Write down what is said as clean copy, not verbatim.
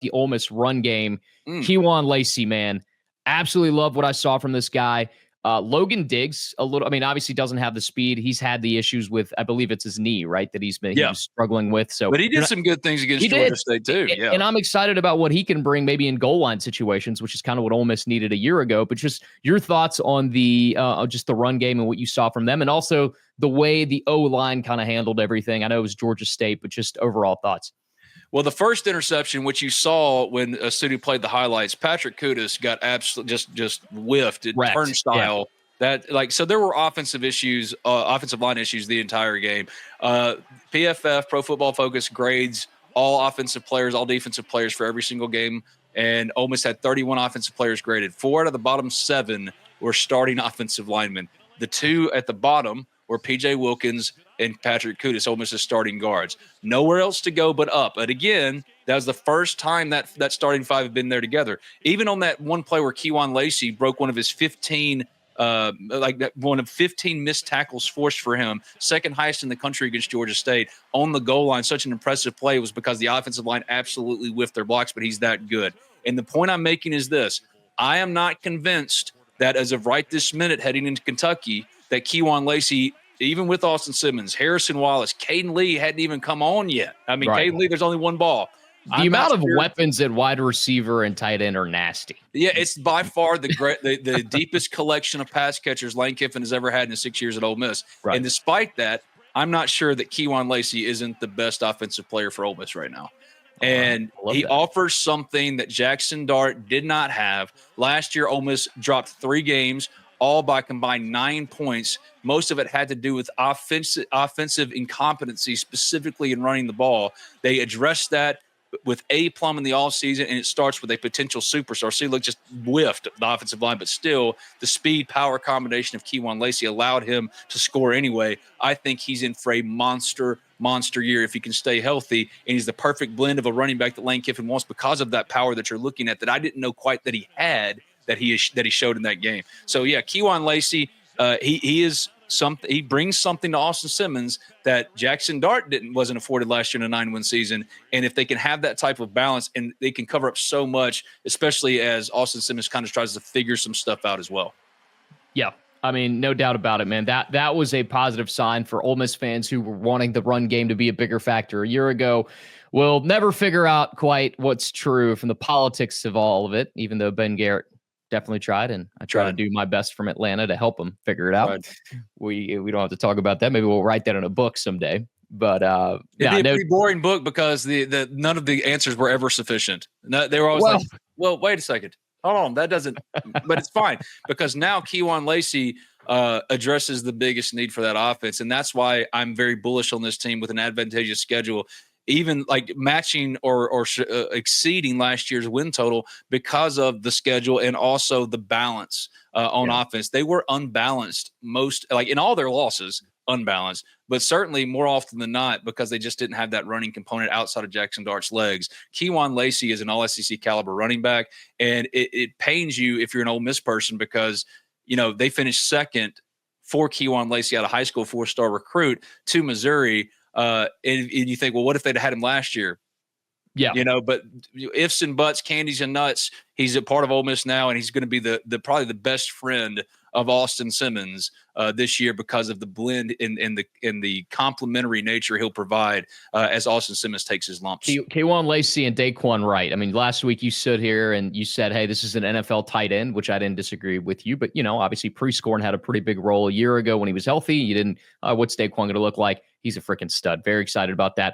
the Ole Miss run game. Mm. Kewan Lacy, man, absolutely love what I saw from this guy. Logan Diggs, obviously doesn't have the speed. He's had the issues with, I believe it's his knee, right, that he was struggling with. So, but he did some good things against Georgia State too. Yeah, and I'm excited about what he can bring, maybe in goal line situations, which is kind of what Ole Miss needed a year ago. But just your thoughts on the just the run game and what you saw from them, and also the way the O line kind of handled everything. I know it was Georgia State, but just overall thoughts. Well, the first interception, which you saw when Sudu played the highlights, Patrick Kudus got absolutely just whiffed at turnstile. Yeah. So there were offensive line issues the entire game. PFF, Pro Football Focus, grades all offensive players, all defensive players for every single game, and Ole Miss had 31 offensive players graded. 4 out of the bottom 7 were starting offensive linemen. The 2 at the bottom were P.J. Wilkins and Patrick Kudus, Ole Miss's starting guards. Nowhere else to go but up. But again, that was the first time that starting 5 had been there together. Even on that one play where Kewan Lacy broke one of his 15 missed tackles forced for him, second highest in the country against Georgia State, on the goal line. Such an impressive play was because the offensive line absolutely whiffed their blocks, but he's that good. And the point I'm making is this. I am not convinced that as of right this minute heading into Kentucky, that Kewan Lacy, even with Austin Simmons, Harrison Wallace, Caden Lee hadn't even come on yet. I mean, right. Caden Lee, there's only one ball. The amount of weapons at wide receiver and tight end are nasty. Yeah, it's by far the deepest collection of pass catchers Lane Kiffin has ever had in his 6 years at Ole Miss. Right. And despite that, I'm not sure that Kewan Lacy isn't the best offensive player for Ole Miss right now. And he offers something that Jackson Dart did not have. Last year, Ole Miss dropped 3 games, all by combined 9 points. Most of it had to do with offensive incompetency, specifically in running the ball. They addressed that with A. Plum in the offseason, and it starts with a potential superstar. See, look, just whiffed the offensive line, but still the speed-power combination of Kewan Lacy allowed him to score anyway. I think he's in for a monster year if he can stay healthy, and he's the perfect blend of a running back that Lane Kiffin wants because of that power that you're looking at that I didn't know quite that he had, that he showed in that game. So, yeah, Kewan Lacy, he is something. He brings something to Austin Simmons that Jackson Dart wasn't afforded last year in a 9-win season. And if they can have that type of balance, and they can cover up so much, especially as Austin Simmons kind of tries to figure some stuff out as well. Yeah. I mean, no doubt about it, man. That was a positive sign for Ole Miss fans who were wanting the run game to be a bigger factor a year ago. We'll never figure out quite what's true from the politics of all of it, even though Ben Garrett definitely tried, and I try to do my best from Atlanta to help him figure it out. Right. We don't have to talk about that. Maybe we'll write that in a book someday. But it'd be a pretty boring book because the none of the answers were ever sufficient. No, they were always well, wait a second. Hold on, that doesn't. But it's fine because now Kewan Lacy addresses the biggest need for that offense, and that's why I'm very bullish on this team with an advantageous schedule, even like matching or exceeding last year's win total because of the schedule and also the balance on offense. They were unbalanced in all their losses, unbalanced, but certainly more often than not because they just didn't have that running component outside of Jackson Dart's legs. Kewan Lacy is an all-SEC caliber running back, and it pains you if you're an Ole Miss person because, they finished second for Kewan Lacy out of high school, 4-star recruit to Missouri. And you think, well, what if they'd had him last year? Yeah. But ifs and buts, candies and nuts, he's a part of Ole Miss now, and he's going to be probably the best friend of Austin Simmons this year because of the blend in the complementary nature he'll provide as Austin Simmons takes his lumps. Kewan Lacy and Daquan Wright. I mean, last week you stood here and you said, hey, this is an NFL tight end, which I didn't disagree with you. But, obviously Prescorn had a pretty big role a year ago when he was healthy. You didn't, what's Daquan going to look like? He's a freaking stud. Very excited about that.